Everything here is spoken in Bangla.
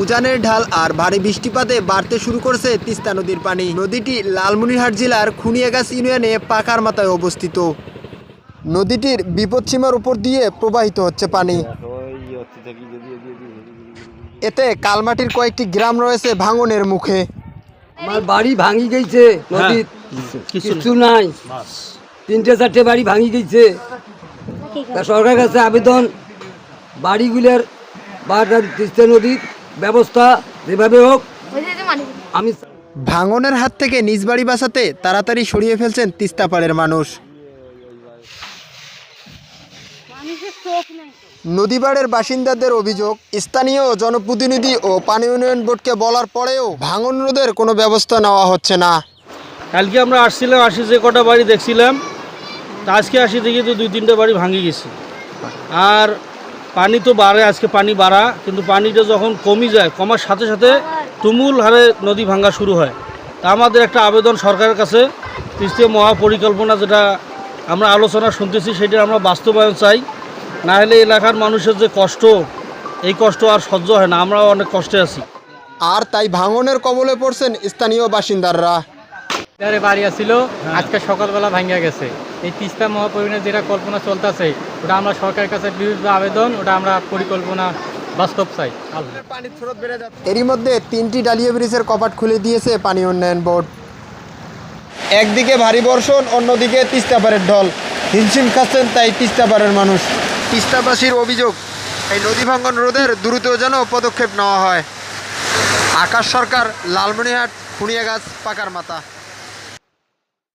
উজানের ঢাল আর ভারী বৃষ্টিপাতে বাড়তে শুরু করেছে তিস্তা নদীর পানি। নদীটি লালমনিরহাট জেলার খুনিয়াগাছ ইউনিয়নে পাকার মাথায় অবস্থিত। নদীটির বিপদসীমার উপর দিয়ে প্রবাহিত হচ্ছে পানি। এতে কালমাটির কয়েকটি গ্রাম রয়েছে ভাঙনের মুখে। আমার বাড়ি ভাঙি গেছে, নদীর কিছু নাই, 3-4টে বাড়ি ভাঙি গেছে। সরকারের কাছে আবেদন, বাড়িগুলোর বা তিস্তা নদীর ব্যবস্থা যেভাবে হোক। আমি ভাঙনের হাত থেকে নিজ বাড়ি বাঁচাতে তাড়াতাড়ি সরিয়ে ফেলছেন তিস্তাপাড়ের মানুষ। নদীপাড়ের বাসিন্দাদের অভিযোগ, স্থানীয় জনপ্রতিনিধি ও পানি উন্নয়ন বোর্ডকে বলার পরেও ভাঙন রোধের কোনো ব্যবস্থা নেওয়া হচ্ছে না। কালকে আমরা আসছিলাম, যে কটা বাড়ি দেখছিলাম, তা আজকে আসি দেখি তো 2-3টে বাড়ি ভাঙে গেছে। আর পানি তো বাড়ে, আজকে পানি বাড়া, কিন্তু পানিটা যখন কমে যায়, কমার সাথে সাথে তুমুল হারে নদী ভাঙা শুরু হয়। তা আমাদের একটা আবেদন সরকারের কাছে, তিস্তা মহাপরিকল্পনা যেটা আমরা আলোচনা শুনতেছি সেটা আমরা বাস্তবায়ন চাই। না হলে এলাকার মানুষের যে কষ্ট, এই কষ্ট আর সহ্য হয় না, আমরাও অনেক কষ্টে আছি। আর তাই ভাঙনের কবলে পড়ছেন স্থানীয় বাসিন্দারা। বাড়ি ছিল, আজকে সকালবেলা ভাঙিয়া গেছে। এই তিস্তা মহাপরিকল্পনা যেটা কল্পনা চলতেছে, ওটা আমরা সরকারের কাছে বিরুদ্ধে আবেদন, ওটা আমরা পরিকল্পনা বাস্তব চাই। এরই মধ্যে 3টি ডালিয়া ব্রিজের কপাট খুলে দিয়েছে পানি উন্নয়ন বোর্ড। একদিকে ভারী বর্ষণ, অন্যদিকে তিস্তাপাড়ের ঢল। হিমশিম খাচ্ছেন তাই তিস্তাপাড়ের মানুষ। তিস্তাবাসীর অভিযোগ, এই নদী ভাঙন রোধের দ্রুত যেন পদক্ষেপ নেওয়া হয়। আকাশ সরকার, লালমনিরহাট, খুনিয়াগাছ, পাকার মাথা।